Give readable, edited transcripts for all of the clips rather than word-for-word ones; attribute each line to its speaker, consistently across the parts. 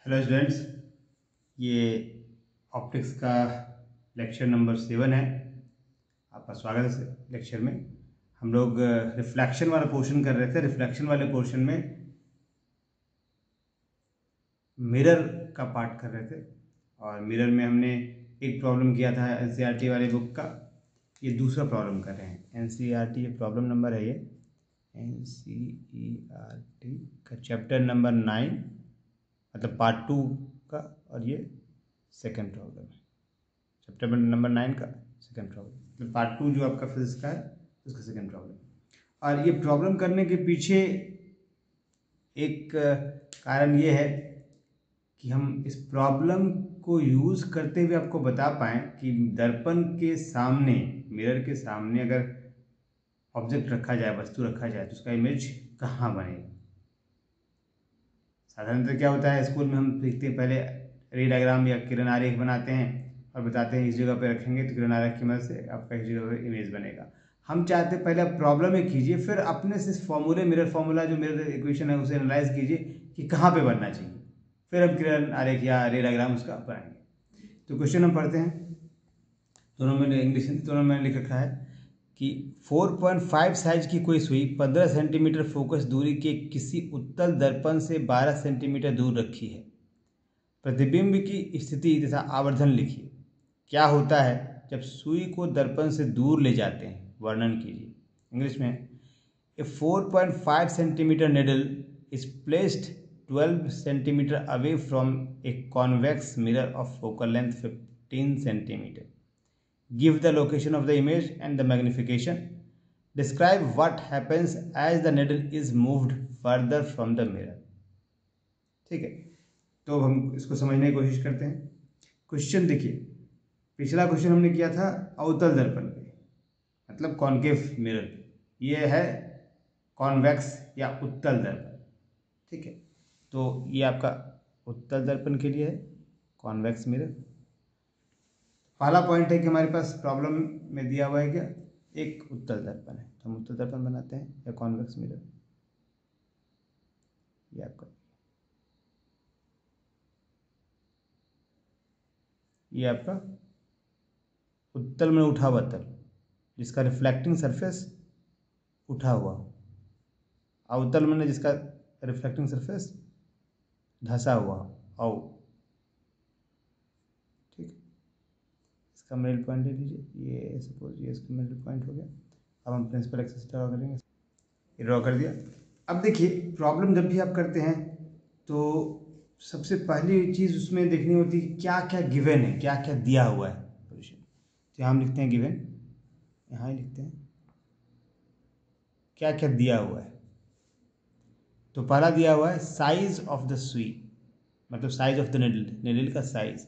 Speaker 1: Hello students, ये optics का lecture number 7 है। आपका स्वागत है इस लेक्चर में। हम लोग रिफ्लेक्शन वाला पोर्शन कर रहे थे। रिफ्लेक्शन वाले पोर्शन में मिरर का पार्ट कर रहे थे और मिरर में हमने एक प्रॉब्लम किया था एनसीईआरटी वाले बुक का। ये दूसरा प्रॉब्लम कर रहे हैं एनसीईआरटी, ये प्रॉब्लम नंबर है, ये एनसीईआरटी का चैप्टर नंबर 9 मतलब पार्ट 2 का, और ये सेकेंड प्रॉब्लम है चैप्टर नंबर 9 का सेकेंड प्रॉब्लम, मतलब पार्ट 2 जो आपका फिजिक्स का है उसका सेकेंड प्रॉब्लम। और ये प्रॉब्लम करने के पीछे एक कारण ये है कि हम इस प्रॉब्लम को यूज़ करते हुए आपको बता पाएँ कि दर्पण के सामने, मिरर के सामने अगर ऑब्जेक्ट रखा जाए, वस्तु रखा जाए, तो उसका इमेज कहाँ बनेगा। साधारणतः क्या होता है, स्कूल में हम देखते हैं पहले रे डायग्राम या किरण आरेख बनाते हैं और बताते हैं इस जगह पे रखेंगे तो किरण आरेख की मदद से आपका इस जगह पे इमेज बनेगा। हम चाहते हैं पहले आप प्रॉब्लम में कीजिए, फिर अपने से फॉर्मूले, मिरर फॉर्मूला जो मिरर इक्वेशन है उसे एनालाइज कीजिए कि कहाँ पे बनना चाहिए, फिर हम किरण आरेख या रे डायग्राम उसका बनाएंगे। तो क्वेश्चन हम पढ़ते हैं, दोनों में इंग्लिश दोनों में लिख रखा है कि 4.5 साइज की कोई सुई 15 सेंटीमीटर फोकस दूरी के किसी उत्तल दर्पण से 12 सेंटीमीटर दूर रखी है। प्रतिबिंब की स्थिति तथा आवर्धन लिखिए। क्या होता है जब सुई को दर्पण से दूर ले जाते हैं, वर्णन कीजिए। इंग्लिश में, ए 4.5 centimetre needle is placed 12 centimeter away from a convex mirror of focal length 15 centimeter. Give the location of the image and the magnification. Describe what happens as the needle is moved further from the mirror. ठीक है, तो हम इसको समझने की कोशिश करते हैं। क्वेश्चन देखिए, पिछला क्वेश्चन हमने किया था अवतल दर्पण पे, मतलब कॉन्केव मिरर पे। ये है कॉन्वेक्स या उत्तल दर्पण। ठीक है, तो ये आपका उत्तल दर्पण के लिए है, कॉन्वेक्स मिरर। पहला पॉइंट है कि हमारे पास प्रॉब्लम में दिया हुआ है क्या, एक उत्तल दर्पण है, तो हम उत्तल दर्पण बनाते हैं या कॉन्वेक्स मिरर। ये आपका, ये आपका उत्तल में उठा हुआ तल जिसका रिफ्लेक्टिंग सरफेस उठा हुआ हो, अवतल में जिसका रिफ्लेक्टिंग सरफेस धंसा हुआ हो। ठीक है, इसका मिडिल पॉइंट ले लीजिए, ये सपोज ये इसका मिडिल पॉइंट हो गया। अब हम प्रिंसिपल एक्सिस ड्रॉ करेंगे, ये ड्रॉ कर दिया। अब देखिए, प्रॉब्लम जब भी आप करते हैं तो सबसे पहली चीज़ उसमें देखनी होती है कि क्या क्या गिवन है, क्या क्या दिया हुआ है पोजीशन। तो यहाँ हम लिखते हैं गिवन, यहाँ ही लिखते हैं क्या क्या दिया हुआ है। तो पहला दिया हुआ है साइज ऑफ द सुई, मतलब size of the needle, needle का साइज।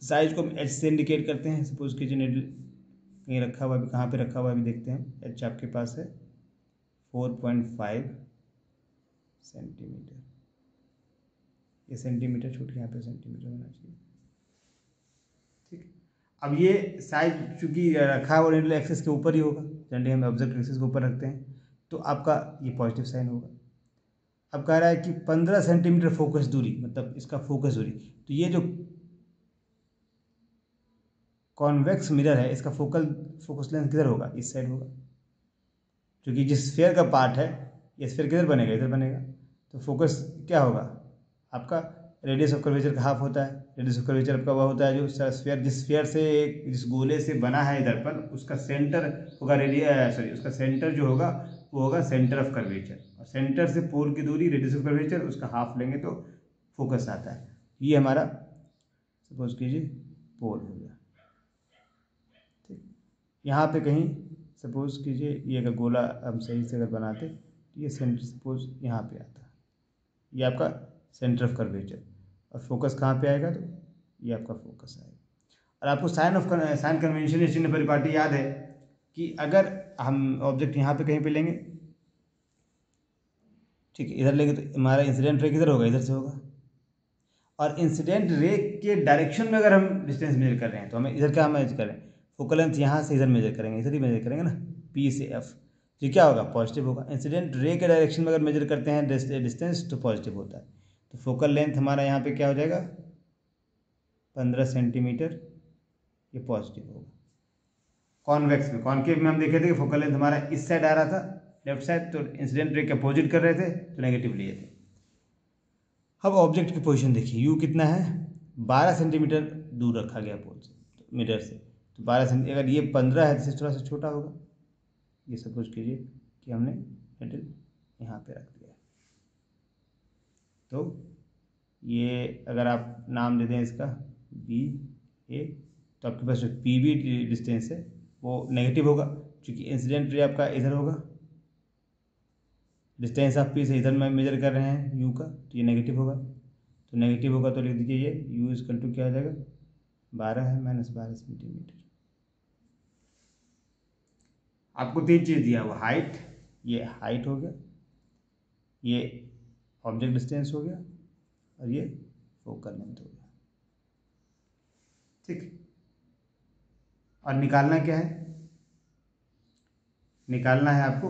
Speaker 1: साइज को हम एच से इंडिकेट करते हैं। सपोज कीजिए निडल कहीं रखा हुआ, भी कहाँ पे रखा हुआ भी देखते हैं। एच आपके पास है 4.5 सेंटीमीटर, ये सेंटीमीटर छूट के यहाँ पे सेंटीमीटर होना चाहिए। ठीक, अब ये साइज चूंकि रखा हुआ निडल एक्सिस के ऊपर ही होगा, जनरली हम ऑब्जेक्ट एक्सिस के ऊपर रखते हैं, तो आपका ये पॉजिटिव साइन होगा। अब कह रहा है कि 15 सेंटीमीटर फोकस दूरी, मतलब इसका फोकस दूरी, तो ये जो कॉन्वेक्स मिरर है इसका फोकस लेंथ किधर होगा, इस साइड होगा, क्योंकि जिस स्फीयर का पार्ट है ये स्फीयर किधर बनेगा, इधर बनेगा। तो फोकस क्या होगा आपका, रेडियस ऑफ कर्वेचर का हाफ होता है। रेडियस ऑफ कर्वेचर आपका वह होता है जो स्फीयर, जिस स्फीयर से, जिस गोले से बना है दर्पण, उसका सेंटर होगा उसका सेंटर जो होगा वो होगा सेंटर ऑफ कर्वेचर, और सेंटर से पोल की दूरी रेडियस ऑफ कर्वेचर, उसका हाफ लेंगे तो फोकस आता है। ये हमारा सपोज कीजिए पोल हो गया। ठीक, यहाँ पे कहीं सपोज कीजिए ये अगर गोला हम सही से अगर बनाते तो ये सेंटर सपोज यहाँ पे आता है, ये आपका सेंटर ऑफ कर्वेचर, और फोकस कहाँ पे आएगा, तो ये आपका फोकस आएगा। और आपको साइन कन्वेंशन या चिन्ह परिपाटी याद है कि अगर हम ऑब्जेक्ट यहाँ पे कहीं पे लेंगे, ठीक है, इधर लेंगे तो हमारा इंसिडेंट रे किधर होगा, इधर से होगा। और इंसिडेंट रे के डायरेक्शन में अगर हम डिस्टेंस मेजर कर रहे हैं तो हमें इधर क्या मेजर करें, फोकल लेंथ यहाँ से इधर मेजर करेंगे, इधर ही मेजर करेंगे ना, पी से एफ, तो क्या होगा, पॉजिटिव होगा। इंसिडेंट रे के डायरेक्शन में अगर मेजर करते हैं डिस्टेंस तो पॉजिटिव होता है। तो फोकल लेंथ हमारा यहाँ पे क्या हो जाएगा 15 सेंटीमीटर, ये पॉजिटिव होगा। कॉन्वेक्स में, कॉन्केव में हम देखे थे कि फोकल लेंथ हमारा इस साइड आ रहा था लेफ्ट साइड, तो इंसिडेंट रे के अपोजिट कर रहे थे तो नेगेटिव लिए थे। अब ऑब्जेक्ट की पोजीशन देखिए, यू कितना है 12 सेंटीमीटर दूर रखा गया मिरर से, तो 12 सेंटीमीटर, अगर ये 15 है तो थोड़ा सा छोटा होगा। ये सपोज कीजिए कि हमने निडल यहाँ पे रख दिया, तो ये अगर आप नाम दे दें इसका बी ए, तो आपके पास जो पी बी डिस्टेंस है वो नेगेटिव होगा, क्योंकि इंसिडेंट रे आपका इधर होगा, डिस्टेंस ऑफ पी से इधर में मेजर कर रहे हैं यू का, तो ये नेगेटिव होगा। तो नेगेटिव होगा तो लिख दीजिए ये यू इक्वल टू क्या हो जाएगा 12 है -12 सेंटीमीटर। आपको 3 चीज़ दिया हुआ, हाइट, ये हाइट हो गया, ये ऑब्जेक्ट डिस्टेंस हो गया, और ये फोकल लेंथ हो गया। ठीक, और निकालना क्या है, निकालना है आपको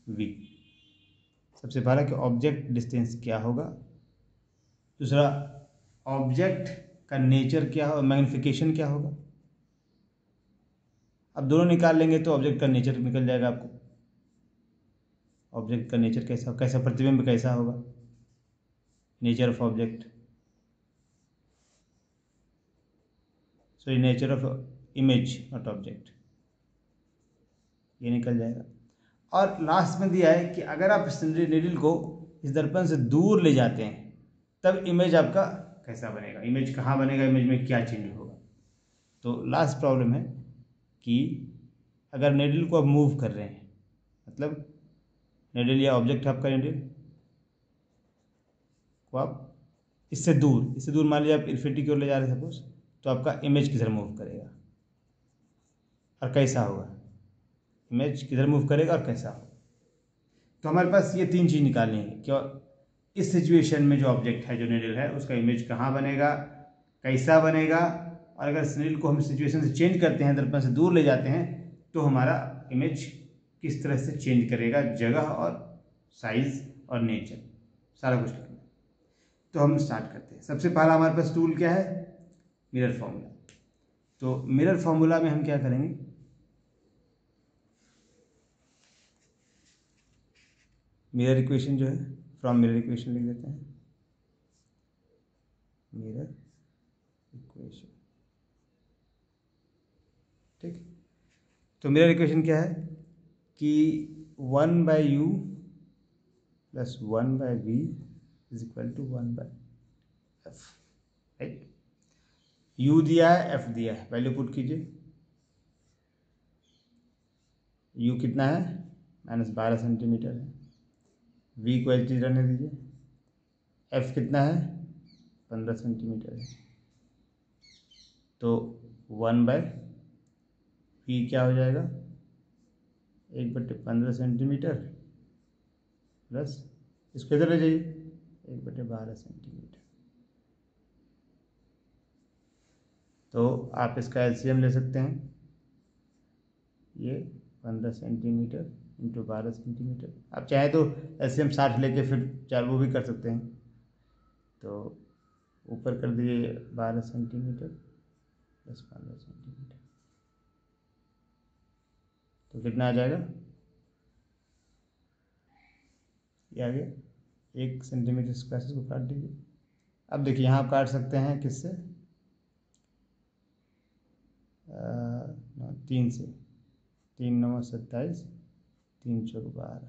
Speaker 1: v। सबसे पहला कि ऑब्जेक्ट डिस्टेंस क्या होगा, दूसरा ऑब्जेक्ट का नेचर क्या हो, मैग्निफिकेशन क्या होगा। अब दोनों निकाल लेंगे तो ऑब्जेक्ट का नेचर निकल जाएगा आपको, ऑब्जेक्ट का नेचर कैसा, कैसा प्रतिबिंब कैसा होगा, nature of object, sorry nature of image not object, ये निकल जाएगा। और लास्ट में दिया है कि अगर आप नीडल को इस दर्पण से दूर ले जाते हैं तब इमेज आपका कैसा बनेगा, इमेज कहाँ बनेगा, इमेज में क्या चेंज होगा। तो लास्ट प्रॉब्लम है कि अगर नीडल को आप मूव कर रहे हैं, मतलब नीडल या ऑब्जेक्ट आपका नीडल को आप इससे दूर मान लीजिए आप इन्फिनिटी की ओर ले जा रहे हैं सपोज, तो आपका इमेज किधर मूव करेगा और कैसा होगा, इमेज किधर मूव करेगा और कैसा होगा। तो हमारे पास ये 3 चीज़ निकालनी है कि इस सिचुएशन में जो ऑब्जेक्ट है, जो नीडल है, उसका इमेज कहाँ बनेगा, कैसा बनेगा, और अगर इस नीडल को हम सिचुएशन से चेंज करते हैं, दर्पण से दूर ले जाते हैं, तो हमारा इमेज किस तरह से चेंज करेगा, जगह और साइज और नेचर, सारा कुछ लिखना है। तो हम स्टार्ट करते हैं। सबसे पहला हमारे पास टूल क्या है, मिरर फॉर्मूला। तो मिरर फॉर्मूला में हम क्या करेंगे, मिरर इक्वेशन जो है, फ्रॉम मिरर इक्वेशन लिख देते हैं, मिरर इक्वेशन। ठीक, तो मिरर इक्वेशन क्या है कि 1/u plus 1/v is equal to 1/f, right. u दिया है, f दिया है, वैल्यू पुट कीजिए। u कितना है -12 सेंटीमीटर है, v को एल चीज रहने दीजिए, f कितना है 15 सेंटीमीटर है, तो 1/v क्या हो जाएगा 1/15 सेंटीमीटर प्लस इसको इधर ले जाइए 1/12 सेंटीमीटर। तो आप इसका एलसीएम ले सकते हैं, ये 15 सेंटीमीटर इंटू 12 सेंटीमीटर, आप चाहे तो एलसीएम 60 लेके फिर 4 वो भी कर सकते हैं। तो ऊपर कर दिए 12 सेंटीमीटर प्लस 15 सेंटीमीटर, तो कितना आ जाएगा, ये आ गया 1 सेंटीमीटर स्क्वायर, को काट दीजिए। अब देखिए यहाँ आप काट सकते हैं किससे, 3 से, 3 9 27, 3 4 12,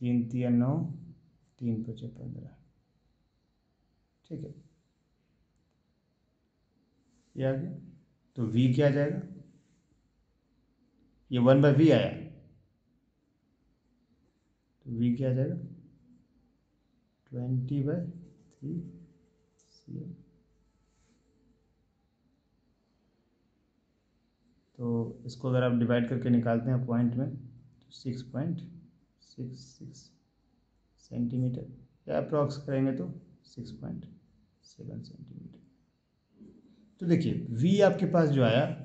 Speaker 1: 3 3 9, 3 5 15, ठीक है, ये आ गया। तो v क्या आ जाएगा, ये 1/v आया, तो v क्या आ जाएगा 20/3 cm। तो इसको अगर आप डिवाइड करके निकालते हैं पॉइंट में, तो 6.66 सेंटीमीटर, या अप्रॉक्स करेंगे तो 6.7 सेंटीमीटर। तो देखिए v आपके पास जो आया,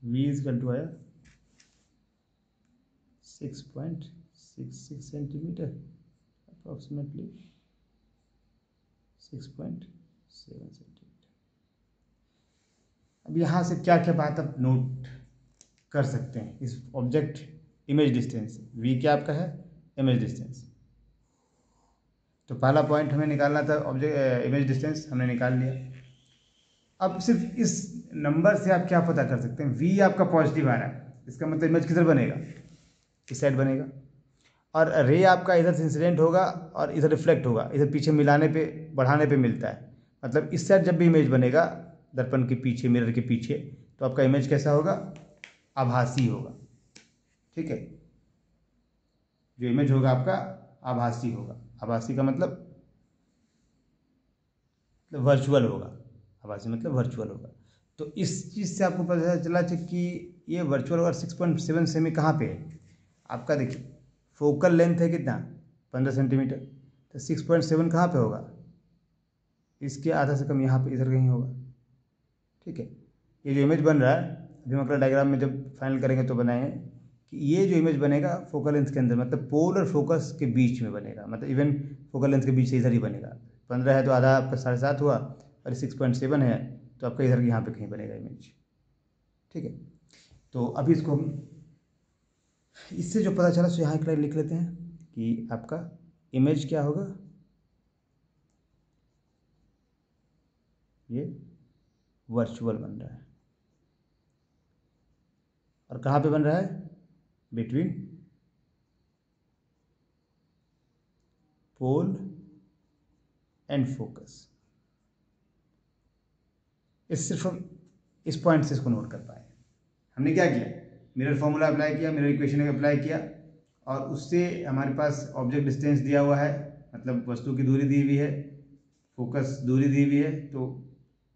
Speaker 1: v इक्वल टू आया 6.66 सेंटीमीटर अप्रॉक्सीमेटली 6.7 सेंटीमीटर। अब यहाँ से क्या क्या बात आप नोट कर सकते हैं इस ऑब्जेक्ट इमेज डिस्टेंस। वी क्या आपका है, इमेज डिस्टेंस। तो पहला पॉइंट हमें निकालना था, ऑब्जेक्ट इमेज डिस्टेंस हमने निकाल लिया। अब सिर्फ इस नंबर से आप क्या पता कर सकते हैं, वी आपका पॉजिटिव आ रहा है, इसका मतलब इमेज किधर बनेगा, इस साइड बनेगा। और रे आपका इधर से इंसिडेंट होगा और इधर रिफ्लेक्ट होगा, इधर पीछे मिलाने पे बढ़ाने पे मिलता है। मतलब इस साइड जब भी इमेज बनेगा दर्पण के पीछे, मिरर के पीछे, तो आपका इमेज कैसा होगा, आभासी होगा। ठीक है, जो इमेज होगा आपका आभासी होगा। आभासी का मतलब वर्चुअल होगा, आभासी मतलब वर्चुअल होगा। तो इस चीज़ से आपको पता चला कि ये वर्चुअल और 6.7 सेमी कहाँ पे है आपका। देखिए फोकल लेंथ है कितना, 15 सेंटीमीटर, तो 6.7 कहाँ पे होगा, इसके आधा से कम यहाँ पे इधर कहीं होगा। ठीक है, ये जो इमेज बन रहा है अभी हम अगला डायग्राम में जब फाइनल करेंगे तो बनाएंगे कि ये जो इमेज बनेगा फोकल लेंथ के अंदर, मतलब पोल और फोकस के बीच में बनेगा, मतलब इवन फोकल लेंथ के बीच से इधर ही बनेगा। 15 है तो आधा आपका 7.5 हुआ, और 6.7 है तो आपका इधर यहाँ पे कहीं बनेगा इमेज। ठीक है, तो अभी इसको हम इससे जो पता चला सो यहाँ एक लाइन लिख लेते हैं कि आपका इमेज क्या होगा, ये वर्चुअल बन रहा है। और कहाँ पे बन रहा है, बिटवीन पोल एंड फोकस। इस सिर्फ हम इस पॉइंट से इसको नोट कर पाए। हमने क्या किया, मिरर फॉर्मूला अप्लाई किया, मिरर इक्वेशन अप्लाई किया, और उससे हमारे पास ऑब्जेक्ट डिस्टेंस दिया हुआ है, मतलब वस्तु की दूरी दी हुई है, फोकस दूरी दी हुई है, तो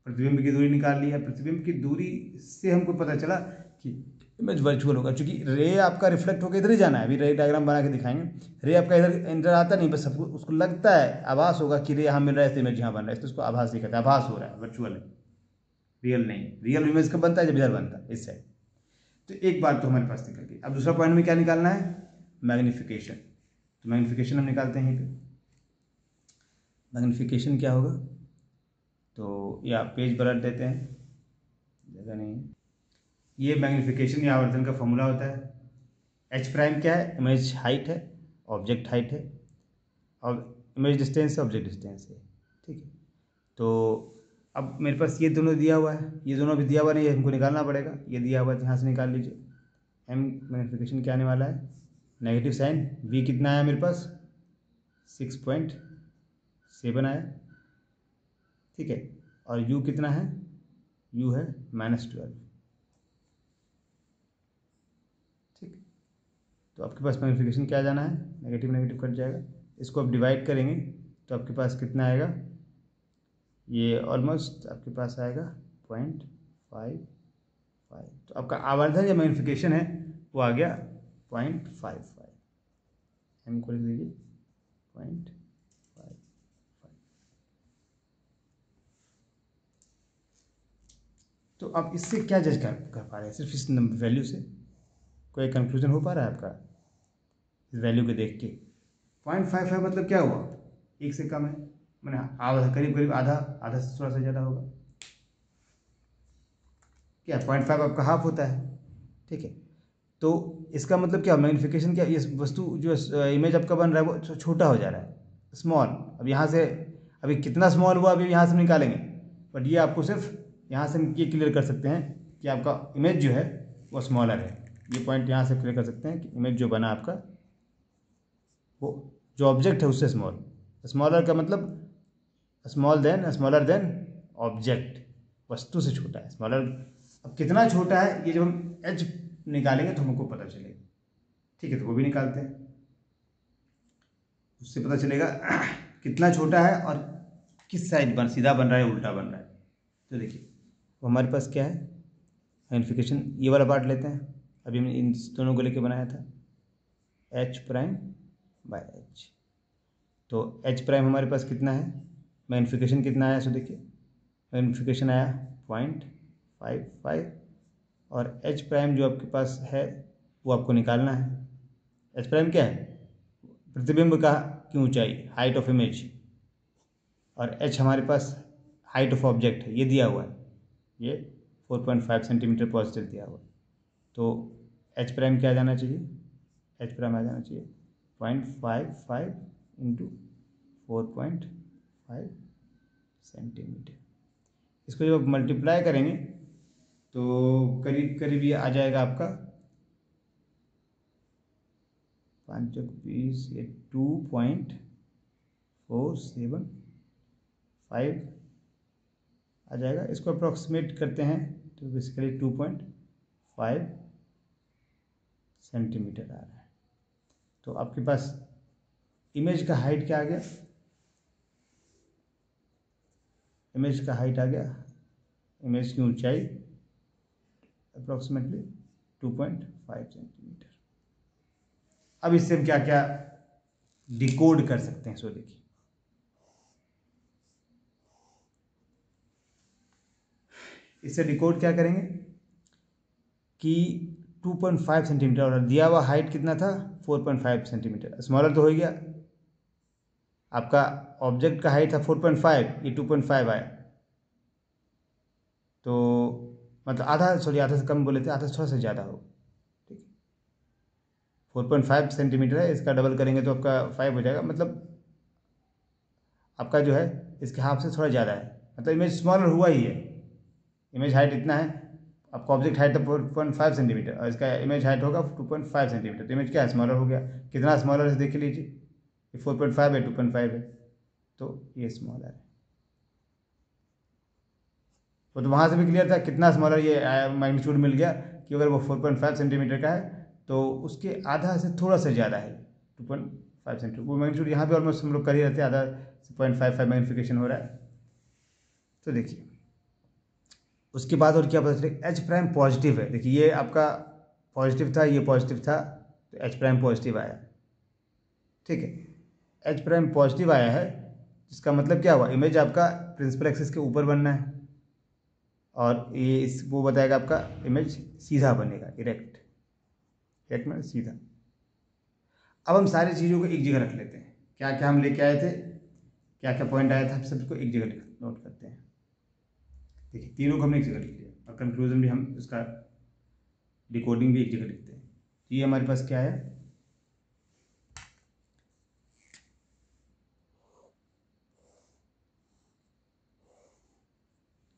Speaker 1: प्रतिबिंब की दूरी निकाल ली है। प्रतिबिंब की दूरी से हमको पता चला कि इमेज वर्चुअल होगा, क्योंकि रे आपका रिफ्लेक्ट होकर इधर ही जाना है। अभी रे डायग्राम बना के दिखाएंगे, रे आपका इधर आता नहीं, बस सबको उसको लगता है, आभास होगा कि रे यहाँ मिल रहा है, इमेज यहाँ बन रहा है, तो उसको आभास ही कहता है, आभास हो रहा है, वर्चुअल है, रियल नहीं। रियल इमेज कब बनता है, जब इधर बनता है, इस साइड। तो एक बात तो हमारे पास निकल गई। अब दूसरा पॉइंट में क्या निकालना है, मैग्नीफिकेशन। तो मैग्नीफिकेशन हम निकालते हैं यहीं पे। मैग्नीफिकेशन क्या होगा, तो या पेज पलट देते हैं, जगह नहीं है। ये मैग्नीफिकेशन या आवर्धन का फॉर्मूला होता है। एच प्राइम क्या है, इमेज हाइट है, ऑब्जेक्ट हाइट है, और इमेज डिस्टेंस है, ऑब्जेक्ट डिस्टेंस है। ठीक है, तो अब मेरे पास ये दोनों दिया हुआ है, ये दोनों भी दिया हुआ नहीं है, हमको निकालना पड़ेगा। ये दिया हुआ है तो यहाँ से निकाल लीजिए। एम मैग्नीफिकेशन क्या आने वाला है, नेगेटिव साइन, वी कितना आया मेरे पास, 6.7 आया। ठीक है, और यू कितना है, यू है -12। ठीक, तो आपके पास मैग्नीफिकेशन क्या जाना है, नेगेटिव नेगेटिव कट जाएगा। इसको आप डिवाइड करेंगे तो आपके पास कितना आएगा, ये ऑलमोस्ट आपके पास आएगा 0.55। तो आपका आवर्धन या मैग्नीफिकेशन है वो आ गया 0.55। एम को लिख दीजिए 0.55। तो आप इससे क्या जज कर पा रहे हैं, सिर्फ इस वैल्यू से कोई कंक्लूजन हो पा रहा है आपका, इस वैल्यू को देख के। 0.55 मतलब क्या हुआ, एक से कम है, मैंने आधा, करीब करीब आधा, आधा से थोड़ा सा ज़्यादा होगा। क्या 0.5 आपका हाफ होता है। ठीक है, तो इसका मतलब क्या, मैग्नीफिकेशन क्या, ये वस्तु जो इमेज आपका बन रहा है वो छोटा हो जा रहा है, स्मॉल। अब यहाँ से अभी कितना स्मॉल हुआ अभी यहाँ से हम निकालेंगे, बट ये आपको सिर्फ यहाँ से हम ये क्लियर कर सकते हैं कि आपका इमेज जो है वो स्मॉलर है। ये पॉइंट यहाँ से क्लियर कर सकते हैं कि इमेज जो बना आपका वो जो ऑब्जेक्ट है उससे स्मॉल। स्मॉलर का मतलब स्मॉलर देन ऑब्जेक्ट, वस्तु से छोटा है स्मॉलर। अब कितना छोटा है ये जब हम एच निकालेंगे तो हमको पता चलेगा। ठीक है, तो वो भी निकालते हैं, उससे पता चलेगा कितना छोटा है और किस साइड बन, सीधा बन रहा है उल्टा बन रहा है। तो देखिए वो हमारे पास क्या है, मैग्नीफिकेशन ये वाला पार्ट लेते हैं, अभी हमने इन दोनों को लेके बनाया था, एच प्राइम बाय एच। तो एच प्राइम हमारे पास कितना है, मैग्नीफिकेशन कितना आया, सो देखिए मैग्नीफिकेशन आया 0.55, और एच प्राइम जो आपके पास है वो आपको निकालना है। एच प्राइम क्या है, प्रतिबिंब का की ऊंचाई, हाइट ऑफ इमेज, और h हमारे पास हाइट ऑफ ऑब्जेक्ट है, ये दिया हुआ है, ये 4.5 सेंटीमीटर पॉजिटिव दिया हुआ है। तो h प्राइम क्या आ जाना चाहिए, h प्राइम आ जाना चाहिए 0.55 इंटू 4.5 सेंटीमीटर। इसको जब मल्टीप्लाई करेंगे तो करीब करीब ये आ जाएगा आपका 5 20, ये 2.475 आ जाएगा। इसको अप्रॉक्सीमेट करते हैं तो बेसिकली 2.5 सेंटीमीटर आ रहा है। तो आपके पास इमेज का हाइट क्या आ गया, इमेज का हाइट आ गया, इमेज की ऊंचाई अप्रॉक्सीमेटली 2.5 सेंटीमीटर। अब इससे हम क्या क्या डिकोड कर सकते हैं, सो देखिए इससे डिकोड क्या करेंगे कि 2.5 सेंटीमीटर और दिया हुआ हाइट कितना था 4.5 सेंटीमीटर, स्मॉलर तो हो गया, आपका ऑब्जेक्ट का हाइट था 4.5, ये 2.5 आया, तो मतलब आधा, सॉरी आधा से कम बोले थे, आधा से थोड़ा सा ज़्यादा हो, ठीक है। 4.5 सेंटीमीटर है, इसका डबल करेंगे तो आपका 5 हो जाएगा, मतलब आपका जो है इसके हाफ से थोड़ा ज़्यादा है, मतलब इमेज स्मॉलर हुआ ही है। इमेज हाइट इतना है, आपका ऑब्जेक्ट हाइट था 4.5 सेंटीमीटर और इसका इमेज हाइट होगा 2.5 सेंटीमीटर, तो इमेज क्या है, स्मॉलर हो गया। कितना स्मॉलर है देख लीजिए, ये 4.5 है, 2.5 है, तो ये स्मॉलर है। तो वहाँ से भी क्लियर था कितना स्मॉलर ये मैग्नीट्यूड मिल गया कि अगर वो 4.5 सेंटीमीटर का है तो उसके आधा से थोड़ा सा ज़्यादा है 2.5 सेंटीमीटर। वो मैग्नीट्यूड यहाँ पे ऑलमोस्ट हम लोग कर ही रहते हैं, आधा से 0.55 मैग्नीफिकेशन हो रहा है। तो देखिए उसके बाद और क्या पता चले, एच प्राइम पॉजिटिव है, देखिए ये आपका पॉजिटिव था, ये पॉजिटिव था, तो एच प्राइम पॉजिटिव आया, ठीक है। एच प्राइम पॉजिटिव आया है, इसका मतलब क्या हुआ, इमेज आपका प्रिंसिपल एक्सिस के ऊपर बनना है और ये इस वो बताएगा आपका इमेज सीधा बनेगा, इरेक्ट, इरेक्ट में सीधा। अब हम सारी चीज़ों को एक जगह रख लेते हैं, क्या क्या हम लेके आए थे, क्या क्या पॉइंट आया था, हम सबको एक जगह नोट करते हैं। देखिए तीनों को हमने एक जगह लिख लिया और कंक्लूजन भी हम उसका डिकोडिंग भी एक जगह लिखते हैं। तो ये हमारे पास क्या है,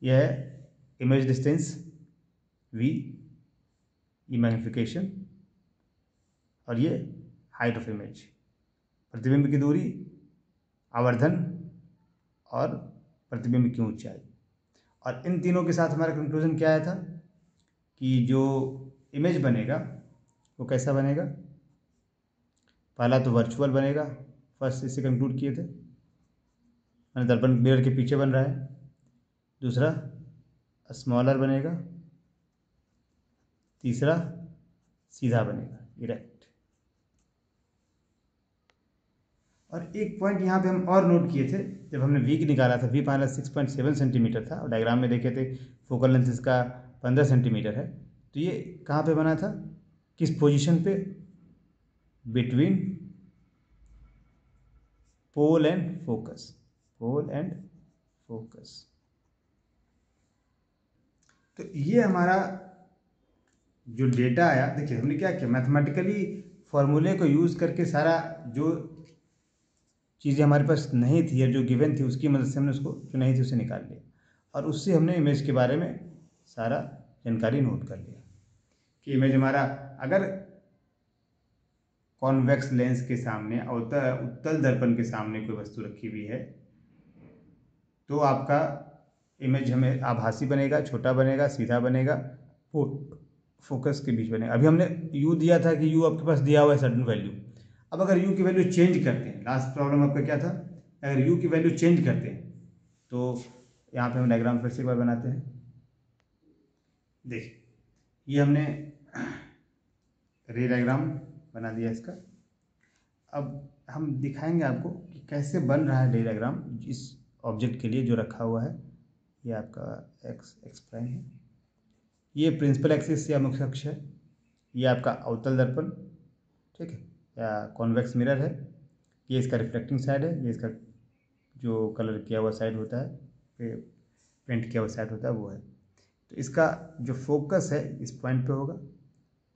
Speaker 1: यह है इमेज डिस्टेंस v, ये मैग्निफिकेशन, और ये हाइट ऑफ इमेज, प्रतिबिंब की दूरी, आवर्धन और प्रतिबिंब की ऊंचाई। और इन तीनों के साथ हमारा कंक्लूजन क्या आया था कि जो इमेज बनेगा वो कैसा बनेगा, पहला तो वर्चुअल बनेगा, फर्स्ट इससे कंक्लूड किए थे, मैंने दर्पण मिरर के पीछे बन रहा है। दूसरा स्मॉलर बनेगा, तीसरा सीधा बनेगा, इरेक्ट। और एक पॉइंट यहाँ पे हम और नोट किए थे, जब हमने वी निकाला था, वी पहला 6.7 सेंटीमीटर था और डायग्राम में देखे थे फोकल लेंथ इसका 15 सेंटीमीटर है, तो ये कहाँ पे बना था, किस पोजीशन पे, between pole and focus, pole and focus. तो ये हमारा जो डेटा आया, देखिए हमने क्या किया, मैथमेटिकली फॉर्मूले को यूज़ करके सारा जो चीज़ें हमारे पास नहीं थी या जो गिवन थी उसकी मदद से हमने उसको जो नहीं थी उसे निकाल लिया और उससे हमने इमेज के बारे में सारा जानकारी नोट कर लिया कि इमेज हमारा अगर कॉन्वेक्स लेंस के सामने उत्तल दर्पण के सामने कोई वस्तु रखी हुई है तो आपका इमेज हमें आभासी बनेगा, छोटा बनेगा, सीधा बनेगा, फोकस के बीच बनेगा। अभी हमने u दिया था कि u आपके पास दिया हुआ है सर्टन वैल्यू, अब अगर u की वैल्यू चेंज करते हैं, लास्ट प्रॉब्लम आपका क्या था, अगर u की वैल्यू चेंज करते हैं तो यहाँ पे हम डायग्राम फिर से एक बार बनाते हैं। देखिए ये हमने रे डायग्राम बना दिया इसका। अब हम दिखाएंगे आपको कि कैसे बन रहा है डायग्राम इस ऑब्जेक्ट के लिए जो रखा हुआ है। ये आपका एक्स प्राइम है, ये प्रिंसिपल एक्सिस या मुख्य अक्ष है, ये आपका अवतल दर्पण, ठीक है, या कॉन्वेक्स मिरर है, ये इसका रिफ्लेक्टिंग साइड है, ये इसका जो कलर किया हुआ साइड होता है, पेंट किया हुआ साइड होता है वो है। तो इसका जो फोकस है इस पॉइंट पे होगा,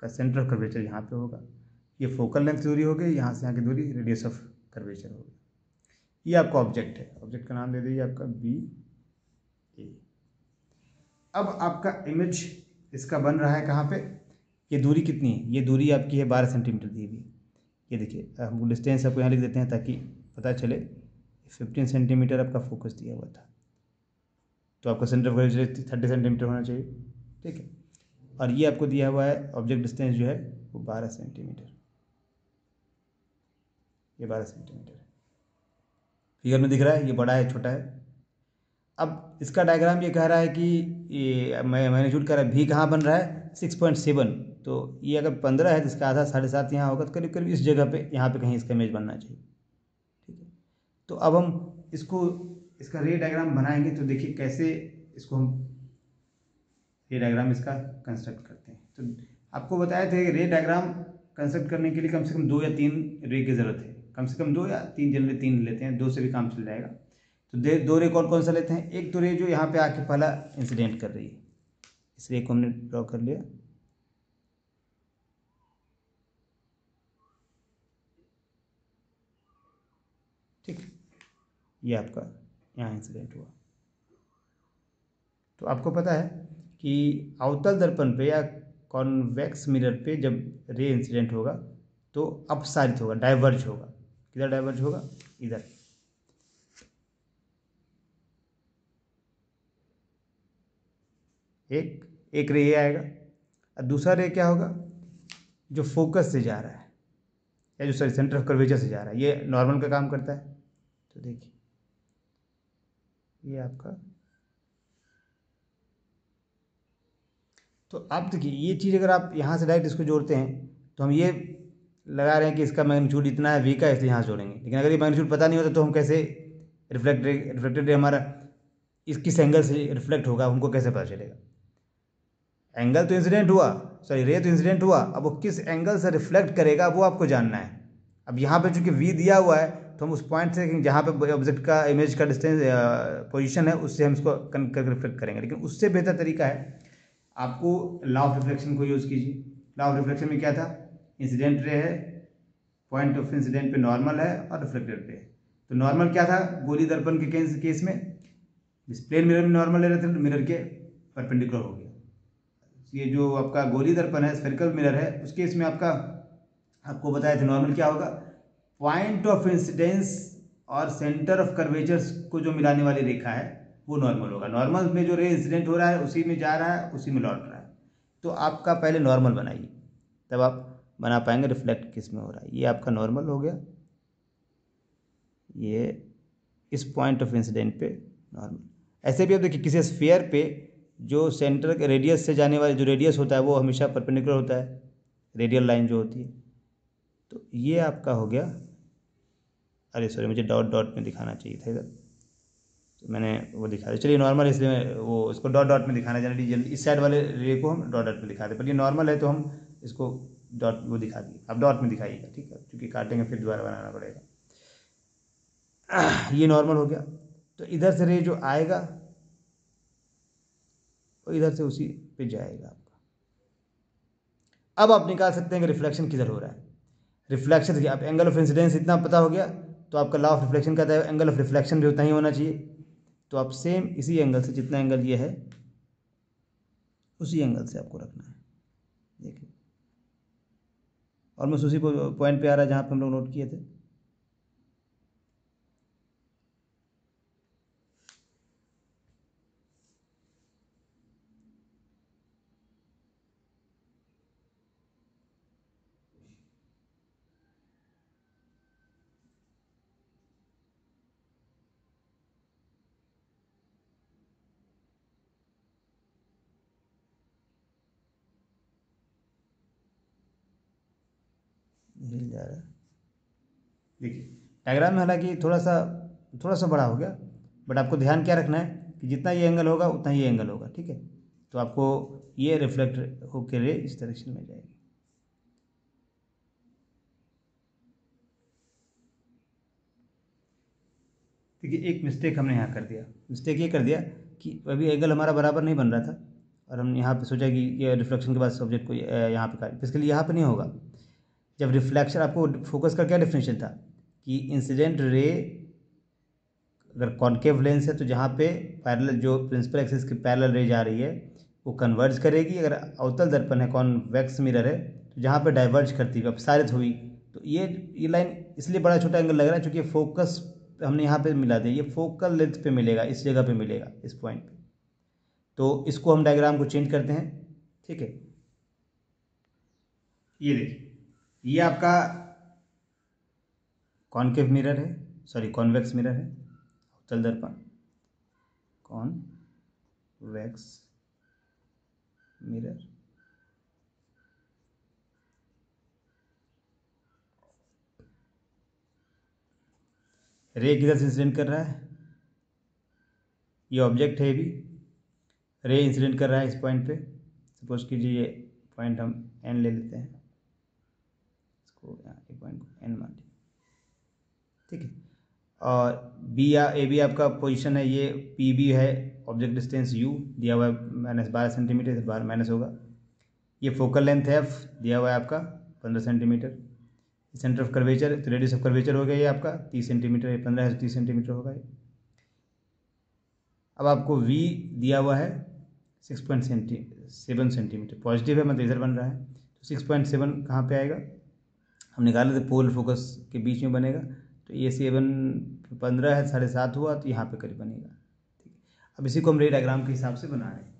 Speaker 1: का सेंटर ऑफ कर्वेचर यहाँ पे होगा। ये फोकल लेंथ दूरी हो गई, यहाँ से यहाँ की दूरी रेडियस ऑफ कर्वेचर होगी। ये आपका ऑब्जेक्ट है, ऑब्जेक्ट का नाम दे दीजिए आपका बी ए। अब आपका इमेज इसका बन रहा है कहाँ पे, ये दूरी कितनी है, ये दूरी आपकी है 12 सेंटीमीटर दी हुई। ये देखिए हम डिस्टेंस आपको यहाँ लिख देते हैं ताकि पता चले। 15 सेंटीमीटर आपका फोकस दिया हुआ था, तो आपका सेंटर ऑफ कर्वेचर 30 सेंटीमीटर होना चाहिए, ठीक है। और ये आपको दिया हुआ है ऑब्जेक्ट डिस्टेंस जो है वो 12 सेंटीमीटर, ये 12 सेंटीमीटर फिगर में दिख रहा है, ये बड़ा है छोटा है। अब इसका डायग्राम ये कह रहा है कि ये मैग्नीट्यूड कह रहा है भी कहाँ बन रहा है 6.7, तो ये अगर 15 है तो इसका आधा 7.5 यहाँ होगा, तो करीब करीब इस जगह पे यहाँ पे कहीं इसका इमेज बनना चाहिए, ठीक है। तो अब हम इसको इसका रे डायग्राम बनाएंगे, तो देखिए कैसे इसको हम रे डायग्राम इसका कंस्ट्रक्ट करते हैं। तो आपको बताए थे कि रे डायग्राम कंस्ट्रक्ट करने के लिए कम से कम 2 या 3 रे की ज़रूरत है, कम से कम 2 या 3, जनरली 3 लेते हैं, 2 से भी काम चल जाएगा। तो 2 रे कौन कौन सा लेते हैं, एक तो रे जो यहाँ पे आके पहला इंसिडेंट कर रही है, इस रे को हमने ड्रॉ कर लिया, ठीक, ये आपका यहाँ इंसिडेंट हुआ। तो आपको पता है कि अवतल दर्पण पे या कॉन्वेक्स मिरर पे जब रे इंसिडेंट होगा तो अपसारित होगा, डाइवर्ज होगा। किधर डाइवर्ज होगा, इधर। एक रे ये आएगा, और दूसरा रे क्या होगा, जो फोकस से जा रहा है या जो सॉरी सेंटर ऑफ कर्वेचर से जा रहा है, ये नॉर्मल का काम करता है। तो देखिए ये आपका, तो आप देखिए ये चीज़ अगर आप यहाँ से डायरेक्ट इसको जोड़ते हैं तो हम ये लगा रहे हैं कि इसका मैग्नीट्यूड इतना है वी का, इसलिए यहाँ से जोड़ेंगे। लेकिन अगर ये मैग्नीट्यूड पता नहीं होता तो हम कैसे रिफ्लेक्टेड रे हमारा इस किस एंगल से रिफ्लेक्ट होगा हमको कैसे पता चलेगा। एंगल तो इंसिडेंट हुआ, सॉरी रे तो इंसिडेंट हुआ, अब वो किस एंगल से रिफ्लेक्ट करेगा वो आपको जानना है। अब यहाँ पे चूंकि वी दिया हुआ है तो हम उस पॉइंट से जहाँ पे ऑब्जेक्ट का इमेज का डिस्टेंस पोजीशन है उससे हम इसको कनेक्ट करके रिफ्लेक्ट करेंगे। लेकिन उससे बेहतर तरीका है, आपको लॉ ऑफ रिफ्लेक्शन को यूज़ कीजिए। लॉ ऑफ रिफ्लेक्शन में क्या था, इंसिडेंट रे है, पॉइंट ऑफ इंसिडेंट पे नॉर्मल है और रिफ्लेक्टेड रे है। तो नॉर्मल क्या था, गोली दर्पण के केस में प्लेन मिरर में नॉर्मल ले रहे थे, मिरर के परपेंडिकुलर हो गया। ये जो आपका गोली दर्पण है, स्फेरिकल मिरर है, उस केस में आपको बताया था नॉर्मल क्या होगा, पॉइंट ऑफ इंसिडेंस और सेंटर ऑफ कर्वेचर्स को जो मिलाने वाली रेखा है वो नॉर्मल होगा। नॉर्मल में जो रे इंसिडेंट हो रहा है उसी में जा रहा है, उसी में लौट रहा है। तो आपका पहले नॉर्मल बनाइए, तब आप बना पाएंगे रिफ्लेक्ट किस में हो रहा है। ये आपका नॉर्मल हो गया, ये इस पॉइंट ऑफ इंसिडेंट पे नॉर्मल। ऐसे भी आप देखिए किसी स्फीयर पे जो सेंटर के रेडियस से जाने वाले जो रेडियस होता है वो हमेशा परपेंडिकुलर होता है, रेडियल लाइन जो होती है। तो ये आपका हो गया, अरे सॉरी मुझे डॉट डॉट में दिखाना चाहिए था इधर, तो मैंने वो दिखा दिया। चलिए नॉर्मल है इसलिए वो इसको डॉट डॉट में दिखाना, जनरली इस साइड वाले रे को हम डॉट डॉट में दिखाते, पर ये नॉर्मल है तो हम इसको डॉट वो दिखा दिए। अब डॉट में दिखाइएगा, ठीक है, क्योंकि काटेंगे फिर दोबारा बनाना पड़ेगा। ये नॉर्मल हो गया, तो इधर से रे जो आएगा वो इधर से उसी पे जाएगा आपका। अब आप निकाल सकते हैं कि रिफ्लेक्शन किधर हो रहा है। रिफ्लेक्शन देखिए, आप एंगल ऑफ इंसिडेंस इतना पता हो गया तो आपका लॉ ऑफ रिफ्लेक्शन कहता है एंगल ऑफ रिफ्लेक्शन भी उतना ही होना चाहिए। तो आप सेम इसी एंगल से, जितना एंगल ये है उसी एंगल से आपको रखना है। देखिए ऑलमोस्ट उसी पॉइंट पे आ रहा है जहाँ पे हम लोग नोट किए थे। हिल जा रहा है, देखिए डायग्राम में हालांकि थोड़ा सा बड़ा हो गया, बट आपको ध्यान क्या रखना है कि जितना ये एंगल होगा उतना ही एंगल होगा, ठीक है। तो आपको ये रिफ्लेक्ट होकर रे इस डायरेक्शन में जाएगी। देखिए एक मिस्टेक हमने यहाँ कर दिया। मिस्टेक ये कर दिया कि अभी एंगल हमारा बराबर नहीं बन रहा था और हम यहाँ पे सोचा कि ये रिफ्लेक्शन के बाद सब्जेक्ट को यहाँ पे काट, इसके लिए यहाँ पे नहीं होगा। जब रिफ्लेक्शन, आपको फोकस का क्या डिफिनेशन था कि इंसिडेंट रे अगर कॉनकेव लेंस है तो जहाँ पे पैरेलल, जो प्रिंसिपल एक्सिस की पैरेलल रे जा रही है वो कन्वर्ज करेगी। अगर अवतल दर्पण है, कॉन्वेक्स मिरर है, तो जहाँ पे डाइवर्ज करती हुई अपसारित हुई, तो ये लाइन इसलिए बड़ा छोटा एंगल लग रहा है क्योंकि फोकस हमने यहाँ पे मिला दिया, ये फोकल लेंथ पे मिलेगा, इस जगह पे मिलेगा, इस पॉइंट पे। तो इसको हम डायग्राम को चेंज करते हैं, ठीक है। ये देखिए, ये आपका कॉनकेव मिरर है, सॉरी कॉन्वेक्स मिरर है, अवतल दर्पण, कॉन्वेक्स मिरर। रे किधर से इंसिडेंट कर रहा है, ये ऑब्जेक्ट है भी, रे इंसिडेंट कर रहा है इस पॉइंट पे। सपोज कीजिए ये पॉइंट हम एन ले लेते हैं, इसको यहाँ ए पॉइंट को एन मान लीजिए, ठीक है। और बी या ए बी आपका पोजीशन है, ये पी बी है, ऑब्जेक्ट डिस्टेंस यू दिया हुआ है -12 सेंटीमीटर, बाहर माइनस होगा। ये फोकल लेंथ एफ दिया हुआ है आपका 15 सेंटीमीटर। सेंटर ऑफ कर्वेचर, तो रेडियस ऑफ कर्वेचर हो गया ये आपका 30 सेंटीमीटर, ये 15 है तो 30 सेंटीमीटर होगा ये। अब आपको v दिया हुआ है 6.7 सेंटीमीटर, पॉजिटिव है मतलब इधर बन रहा है, तो 6.7 कहाँ पे आएगा, हम निकाले थे पोल फोकस के बीच में बनेगा, तो ये 7 15 है, 7.5 हुआ, तो यहाँ पे करीब बनेगा, ठीक है। अब इसी को हम रे डायग्राम के हिसाब से बना रहे हैं।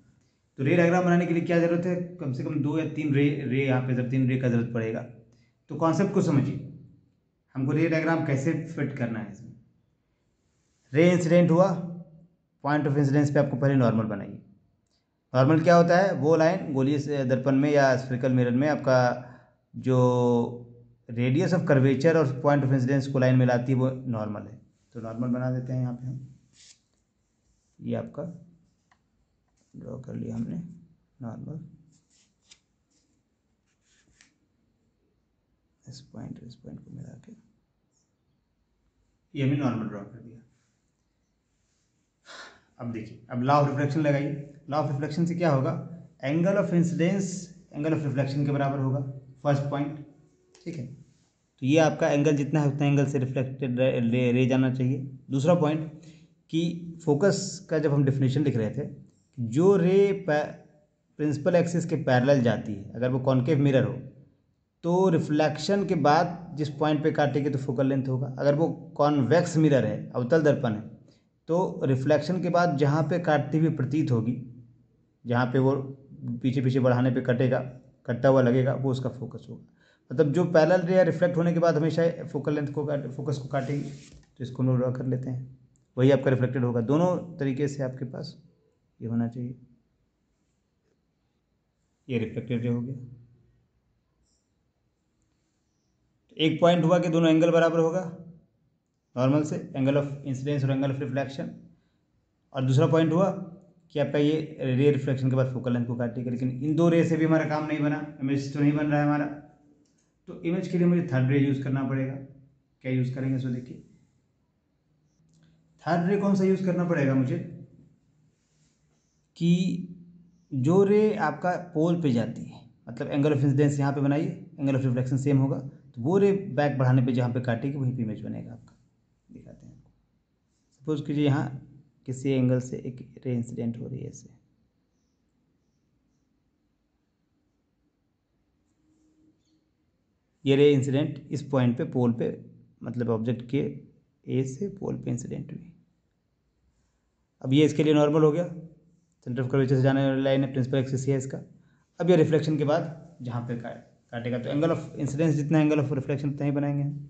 Speaker 1: तो रे डायग्राम बनाने के लिए क्या ज़रूरत है, कम से कम 2 या 3 रे यहाँ पे 3 रे का ज़रूरत पड़ेगा। तो कॉन्सेप्ट को समझिए, हमको रे डायग्राम कैसे फिट करना है इसमें। रे इंसिडेंट हुआ, पॉइंट ऑफ इंसिडेंस पे आपको पहले नॉर्मल बनाइए। नॉर्मल क्या होता है, वो लाइन गोलीय दर्पण में या स्फेरिकल मिरर में आपका जो रेडियस ऑफ कर्वेचर और पॉइंट ऑफ इंसिडेंस को लाइन मिलाती है वो नॉर्मल है। तो नॉर्मल बना देते हैं यहाँ पे हम, ये आपका ड्रॉ कर लिया हमने नॉर्मल, इस पॉइंट को मिला के ये हमने नॉर्मल ड्रॉ कर दिया। अब देखिए, अब लॉ ऑफ रिफ्लेक्शन लगाइए। लॉ ऑफ रिफ्लेक्शन से क्या होगा, angle of incidence angle of reflection के बराबर होगा, फर्स्ट पॉइंट, ठीक है। तो ये आपका एंगल जितना है उतना एंगल से रिफ्लेक्टेड रे जाना चाहिए। दूसरा पॉइंट कि फोकस का जब हम डिफिनेशन लिख रहे थे, जो रे प्रिंसिपल एक्सिस के पैरेलल जाती है, अगर वो कॉनकेव मिरर हो तो रिफ्लेक्शन के बाद जिस पॉइंट पे काटेगी तो फोकल लेंथ होगा। अगर वो कॉन्वेक्स मिरर है, अवतल दर्पण है, तो रिफ्लेक्शन के बाद जहाँ पे काटती हुई प्रतीत होगी, जहाँ पे वो पीछे पीछे बढ़ाने पे कटेगा, कटता हुआ लगेगा, वो उसका फोकस होगा। मतलब जो पैरेलल रे रिफ्लेक्ट होने के बाद हमेशा फोकल लेंथ को फोकस को काटेगी, तो इसको हम लोग ड्रॉ कर लेते हैं, वही आपका रिफ्लेक्टेड होगा। दोनों तरीके से आपके पास ये होना चाहिए, ये रिफ्लेक्टेड रे हो गया। एक पॉइंट हुआ कि दोनों एंगल बराबर होगा नॉर्मल से, एंगल ऑफ इंसिडेंस और एंगल ऑफ रिफ्लेक्शन। और दूसरा पॉइंट हुआ कि आपका ये रे रिफ्लेक्शन के बाद फोकल लेंथ को काटेगा। लेकिन इन दो रे से भी हमारा काम नहीं बना, इमेज तो नहीं बन रहा है हमारा, तो इमेज के लिए मुझे थर्ड रे यूज़ करना पड़ेगा। क्या यूज़ करेंगे सो देखिए, थर्ड रे कौन सा यूज़ करना पड़ेगा मुझे, कि जो रे आपका पोल पे जाती है, मतलब एंगल ऑफ इंसिडेंस यहाँ पे बनाइए, एंगल ऑफ रिफ्लेक्शन सेम होगा, तो वो रे बैक बढ़ाने पे जहाँ पे काटेगी वहीं पे इमेज बनेगा आपका। दिखाते हैं आपको, सपोज कीजिए यहाँ किसी एंगल से एक रे इंसिडेंट हो रही है ऐसे, ये रे इंसिडेंट इस पॉइंट पे पोल पे, मतलब ऑब्जेक्ट के ए से पोल पे इंसिडेंट हुई। अब ये इसके लिए नॉर्मल हो गया, सेंटर ऑफ कर्वेचर से जाने वाली लाइन है, प्रिंसिपल एक्सिस है इसका। अब ये रिफ्लेक्शन के बाद जहाँ पे काटेगा, तो एंगल ऑफ इंसिडेंस जितना एंगल ऑफ रिफ्लेक्शन उतना ही बनाएंगे हम।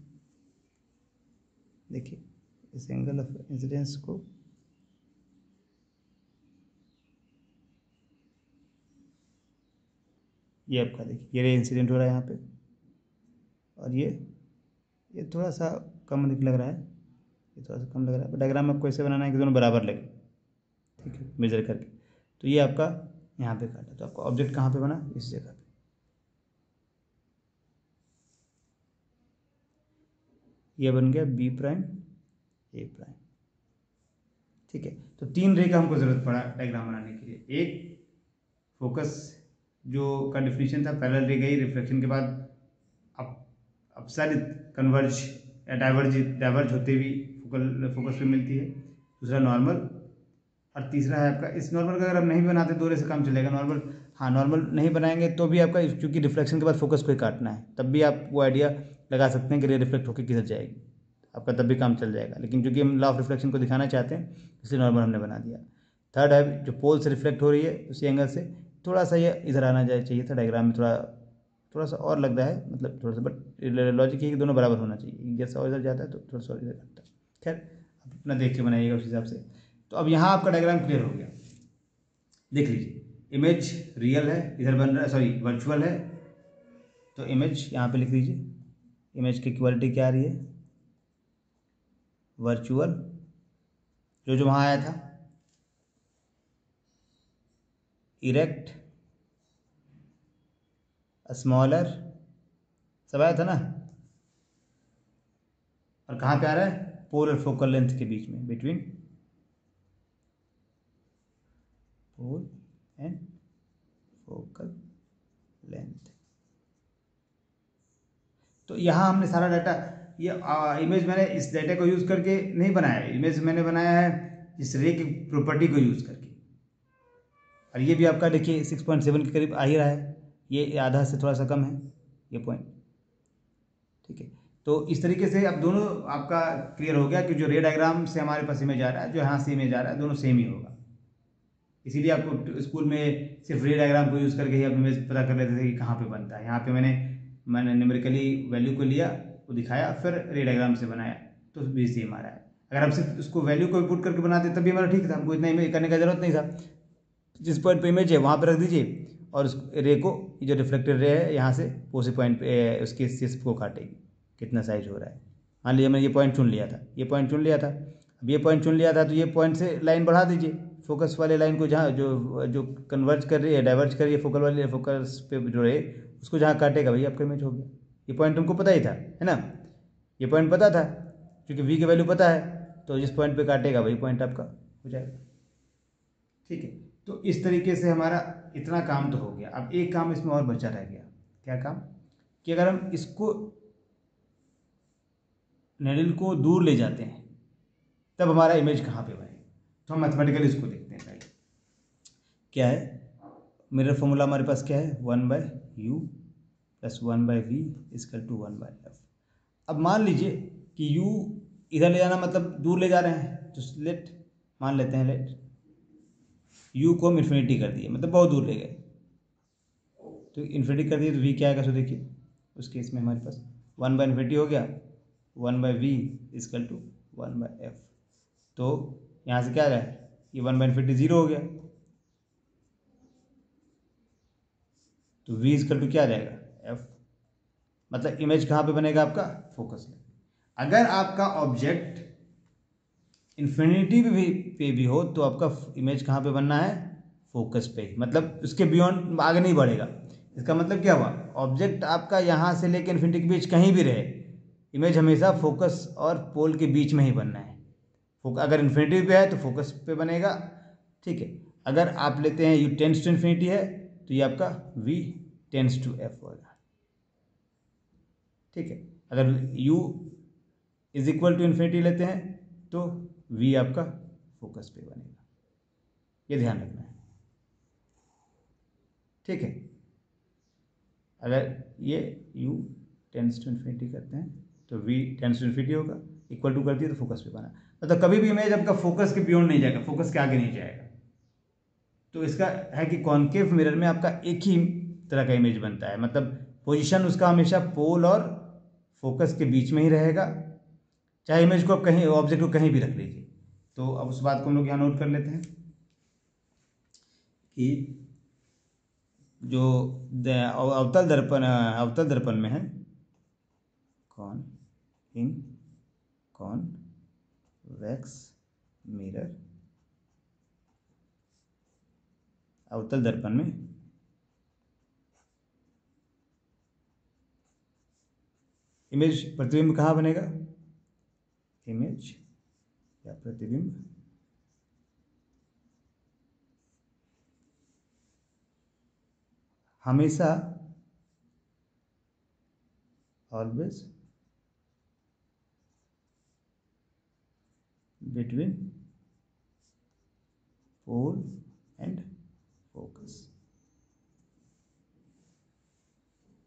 Speaker 1: देखिए इस एंगल ऑफ इंसिडेंस को ये आपका देखिए, ये रे इंसिडेंट हो रहा है यहाँ पे, और ये थोड़ा सा कम लग रहा है, ये थोड़ा सा कम लग रहा है। डायग्राम आपको ऐसे बनाना है कि दोनों बराबर लगे, ठीक है, मेजर करके। तो ये आपका यहाँ पे काटा, तो आपका ऑब्जेक्ट कहाँ पे बना, इस जगह पे। ये बन गया बी प्राइम ए प्राइम, ठीक है। तो 3 रे का हमको ज़रूरत पड़ा डायग्राम बनाने के लिए। एक फोकस जो का डिफिनीशन था, पैरेलल रे गई, रिफ्लेक्शन के बाद अपसारित कन्वर्ज या डाइवर्ज होते हुए फोकस पे मिलती है। दूसरा नॉर्मल, और तीसरा है आपका, इस नॉर्मल का अगर आप नहीं बनाते 2 रे से काम चलेगा नॉर्मल। हाँ, नॉर्मल नहीं बनाएंगे तो भी आपका, क्योंकि रिफ्लेक्शन के बाद फोकस को ही काटना है, तब भी आप वो आइडिया लगा सकते हैं कि रे रिफ्लेक्ट होकर किधर जाएगी, आपका तब भी काम चल जाएगा। लेकिन क्योंकि हम लॉ ऑफ रिफ्लेक्शन को दिखाना चाहते हैं, इसलिए नॉर्मल हमने बना दिया। थर्ड है जो पोल से रिफ्लेक्ट हो रही है उसी एंगल से, थोड़ा सा ये इधर आना चाहिए था डायग्राम में, थोड़ा सा और लग रहा है, मतलब थोड़ा सा, बट लॉजिक है कि दोनों बराबर होना चाहिए, जैसा और इधर जाता है तो थोड़ा सा और इधर जाता है। खैर, आप अपना देख के बनाइएगा उस हिसाब से। तो अब यहाँ आपका डायग्राम क्लियर हो गया, देख लीजिए। इमेज रियल है, इधर बन रहा है, सॉरी वर्चुअल है, तो इमेज यहाँ पे लिख दीजिए। इमेज की क्वालिटी क्या आ रही है? वर्चुअल, जो वहाँ आया था, इरेक्ट, स्मॉलर, सब आया था ना। और कहाँ पे आ रहा है? पोल और फोकल लेंथ के बीच में, between pole and focal length. तो यहाँ हमने सारा डाटा, ये इमेज मैंने इस डाटा को यूज़ करके नहीं बनाया है, इमेज मैंने बनाया है इस रे की प्रॉपर्टी को यूज़ करके। और ये भी आपका देखिए 6.7 के करीब आ ही रहा है, ये आधा से थोड़ा सा कम है ये पॉइंट, ठीक है। तो इस तरीके से अब दोनों आपका क्लियर हो गया कि जो रे डायग्राम से हमारे पास इमेज आ रहा है, जो यहाँ से इमेज आ रहा है, दोनों सेम ही होगा। इसीलिए आपको स्कूल में सिर्फ रे डायग्राम को यूज़ करके ही आप इमेज पता कर लेते थे कि कहाँ पे बनता है। यहाँ पे मैंने न्यूमेरिकली वैल्यू को लिया, वो दिखाया, फिर रे डायग्राम से बनाया, तो भी सेम आ रहा है। अगर आप सिर्फ उसको वैल्यू को पुट करके बनाते तब भी हमारा ठीक था, हमको इतना इमेज करने का जरूरत नहीं था। जिस पॉइंट पे इमेज है वहाँ पे रख दीजिए, और उस रे को, जो रिफ्लेक्टेड रे है यहाँ से उसी पॉइंट पे उसके सिर्फ को काटेगी, कितना साइज हो रहा है। मान लीजिए मैंने ये पॉइंट चुन लिया था, ये पॉइंट चुन लिया था, अब ये पॉइंट चुन लिया था, तो ये पॉइंट से लाइन बढ़ा दीजिए, फोकस वाले लाइन को, जहाँ जो जो कन्वर्ज कर रही है, डाइवर्ज कर रही है फोकल वाले, फोकस पे जो है उसको जहाँ काटेगा वही आपका इमेज हो गया। ये पॉइंट तुमको पता ही था, है ना, ये पॉइंट पता था, क्योंकि वी की वैल्यू पता है, तो जिस पॉइंट पे काटेगा वही पॉइंट आपका हो जाएगा, ठीक है। तो इस तरीके से हमारा इतना काम तो हो गया। अब एक काम इसमें और बचा रह गया। क्या काम? कि अगर हम इसको, नेडल को दूर ले जाते हैं, तब हमारा इमेज कहाँ पे बनेगा। तो हम मैथमेटिकली इसको देखते हैं पहले। क्या है मेरा फॉर्मूला? हमारे पास क्या है? 1/u plus 1/v is equal to 1/f। अब मान लीजिए कि u इधर ले जाना मतलब दूर ले जा रहे हैं, तो मान लेते हैं u को हम इन्फिनिटी कर दिए, मतलब बहुत दूर ले गए, तो इन्फिनिटी कर दिए तो v क्या आएगा? सो देखिए उस केस में हमारे पास 1/इन्फिनिटी हो गया, 1/v इजकल टू 1/f। तो यहाँ से क्या आ रहा है? ये 1/इन्फिनिटी 0 हो गया, तो v इजकल टू क्या आ जाएगा? f। मतलब इमेज कहाँ पे बनेगा आपका? फोकस में। अगर आपका ऑब्जेक्ट इन्फिनिटी पे भी हो तो आपका इमेज कहाँ पे बनना है? फोकस पे, मतलब उसके बियॉन्ड आगे नहीं बढ़ेगा। इसका मतलब क्या हुआ? ऑब्जेक्ट आपका यहाँ से लेकर इन्फिनिटी के बीच कहीं भी रहे, इमेज हमेशा फोकस और पोल के बीच में ही बनना है। अगर इन्फिनिटी पे है तो फोकस पे बनेगा, ठीक है। अगर आप लेते हैं u टेंस टू इन्फिनिटी है, तो ये आपका v टेंस टू f होगा, ठीक है। अगर u is equal to infinity लेते हैं तो v आपका फोकस पे बनेगा, ये ध्यान रखना है, ठीक है। अगर ये u टेंस टू इन्फिनिटी करते हैं तो v टेंस टू इन्फिनिटी होगा, इक्वल टू कर दिया तो फोकस पे बना। मतलब कभी भी इमेज आपका फोकस के बियॉन्ड नहीं जाएगा, फोकस के आगे नहीं जाएगा। तो इसका है कि कॉन्केव मिरर में आपका एक ही तरह का इमेज बनता है, मतलब पोजीशन उसका हमेशा पोल और फोकस के बीच में ही रहेगा, चाहे इमेज को आप कहीं, ऑब्जेक्ट को कहीं भी रख लीजिए। तो अब उस बात को हम लोग यहाँ नोट कर लेते हैं कि जो अवतल दर्पण में है, कॉन्वेक्स मिरर, अवतल दर्पण में इमेज प्रतिबिंब कहाँ बनेगा? इमेज या प्रतिबिंब हमेशा always between pole and focus.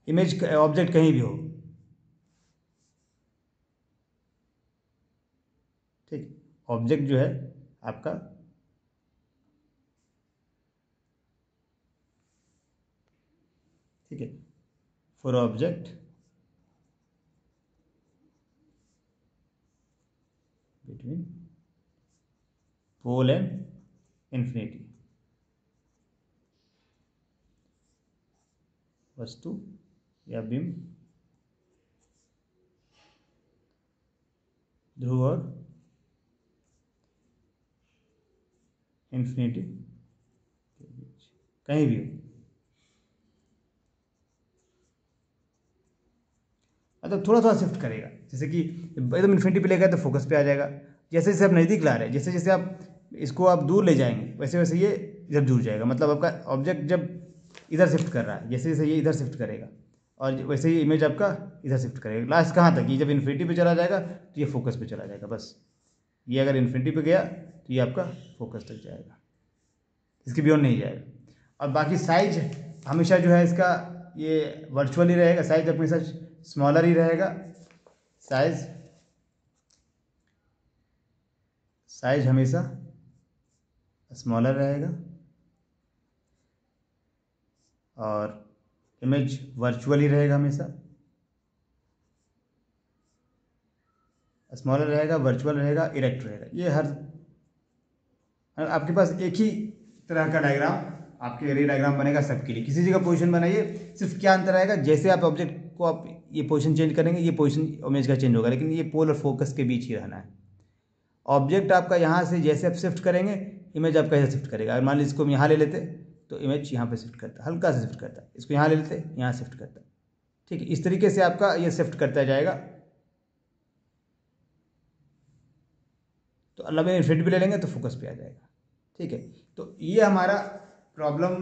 Speaker 1: Image object कहीं भी हो, ठीक, ऑब्जेक्ट जो है आपका ठीक है, for object between pole and infinity, वस्तु या बिंब ध्रुव और इन्फिनिटी के बीच कहीं भी हो। मतलब थोड़ा थोड़ा शिफ्ट करेगा, जैसे कि एकदम इन्फिनिटी पे ले गए तो फोकस पे आ जाएगा। जैसे जैसे आप नज़दीक ला रहे हैं, जैसे जैसे आप इसको आप दूर ले जाएंगे, वैसे वैसे ये इधर जुड़ जाएगा। मतलब आपका ऑब्जेक्ट जब इधर शिफ्ट कर रहा है, जैसे जैसे ये इधर शिफ्ट करेगा, और वैसे ही इमेज आपका इधर शिफ्ट करेगा। लास्ट कहाँ तक? ये जब इन्फिनिटी पे चला जाएगा तो ये फोकस पे चला जाएगा। बस ये अगर इन्फिनिटी पे गया तो ये आपका फोकस तक जाएगा, इसके बियॉन्ड नहीं जाएगा। और बाकी साइज हमेशा जो है इसका ये वर्चुअल ही रहेगा, साइज हमेशा स्मॉलर ही रहेगा। साइज साइज हमेशा स्मॉलर रहेगा, और इमेज वर्चुअल ही रहेगा, हमेशा स्मॉलर रहेगा, वर्चुअल रहेगा, इरेक्ट रहेगा। ये हर आपके पास एक ही तरह का डायग्राम, आपके रे डायग्राम बनेगा सबके लिए। किसी जगह पोजीशन बनाइए, सिर्फ क्या अंतर आएगा, जैसे आप ऑब्जेक्ट को आप ये पोजीशन चेंज करेंगे, ये पोजीशन इमेज का चेंज होगा, लेकिन ये पोल और फोकस के बीच ही रहना है। ऑब्जेक्ट आपका यहाँ से जैसे आप शिफ्ट करेंगे, इमेज आपका ऐसे शिफ्ट करेगा। अगर मान लीजिए इसको हम यहाँ ले लेते तो इमेज यहाँ पे शिफ्ट करता, हल्का सा शिफ्ट करता। इसको यहाँ ले लेते, यहाँ शिफ्ट करता। ठीक है, इस तरीके से आपका ये शिफ्ट करता जाएगा। तो अल्लाह में इन्फिनिटी भी ले लेंगे तो फोकस पे आ जाएगा। ठीक है, तो ये हमारा प्रॉब्लम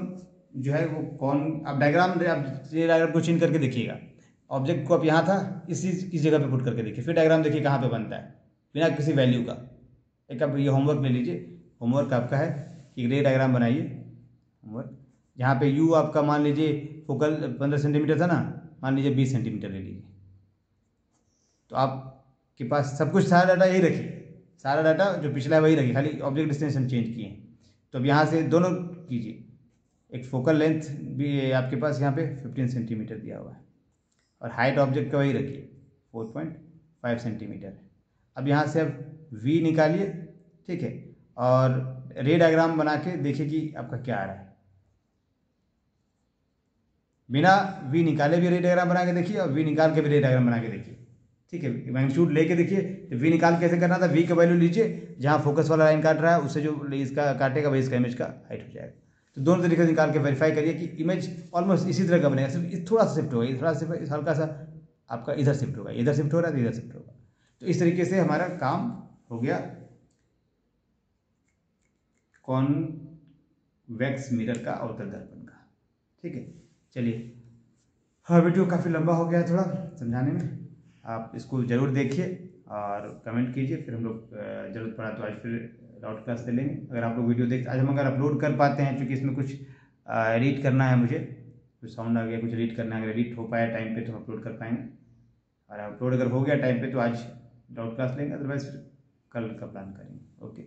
Speaker 1: जो है वो कौन, आप डायग्राम आप ये डायग्राम को चेंज करके देखिएगा। ऑब्जेक्ट को आप यहाँ था, इसी जगह पे पुट करके देखिए, फिर डायग्राम देखिए कहाँ पे बनता है बिना किसी वैल्यू का। एक आप ये होमवर्क ले लीजिए, होमवर्क आपका है कि रे डायग्राम बनाइए। होमवर्क जहाँ पे यू आपका मान लीजिए फोकल 15 सेंटीमीटर था ना, मान लीजिए 20 सेंटीमीटर ले लीजिए। तो आपके पास सब कुछ सारा डाटा यही रखिए, सारा डाटा जो पिछला है वही रखिए, खाली ऑब्जेक्ट डिस्टेंशन चेंज किए हैं। तो अब यहाँ से दोनों कीजिए। एक फोकल लेंथ भी आपके पास यहाँ पे 15 सेंटीमीटर दिया हुआ है, और हाइट ऑब्जेक्ट का वही रखिए 4.5 सेंटीमीटर है। अब यहाँ से अब वी निकालिए, ठीक है, और रे डायग्राम बना के देखिए कि आपका क्या आ रहा है। बिना वी निकाले भी रे डायग्राम बना के देखिए, और वी निकाल के भी रे डायग्राम बना के देखिए। ठीक है, मैग्नीट्यूड लेके देखिए। तो वी निकाल कैसे करना था, वी का वैल्यू लीजिए, जहाँ फोकस वाला लाइन काट रहा है उससे जो इसका काटेगा वही इसका इमेज का हाइट हो जाएगा। तो दोनों तरीके से निकाल के वेरीफाई करिए कि इमेज ऑलमोस्ट इसी तरह का बनेगा, सिर्फ थोड़ा सा शिफ्ट होगा, थोड़ा सा हल्का सा आपका इधर शिफ्ट होगा, इधर शिफ्ट हो रहा है तो इधर शिफ्ट होगा। तो इस तरीके से हमारा काम हो गया कॉन्वेक्स मिरर का, अवतल दर्पण का। ठीक है, चलिए, हाँ वीडियो काफ़ी लंबा हो गया थोड़ा समझाने में। आप इसको ज़रूर देखिए और कमेंट कीजिए, फिर हम लोग ज़रूरत पड़ा तो आज फिर डाउट क्लास ले लेंगे। अगर आप लोग वीडियो देख, आज हम अगर अपलोड कर पाते हैं, क्योंकि इसमें कुछ एडिट करना है मुझे, कुछ साउंड आ गया, कुछ एडिट करना है, अगर एडिट हो पाया टाइम पे तो हम अपलोड कर पाएंगे। और अपलोड अगर हो गया टाइम पे तो आज डाउट क्लास लेंगे, अदरवाइज फिर कल का प्लान करेंगे। ओके।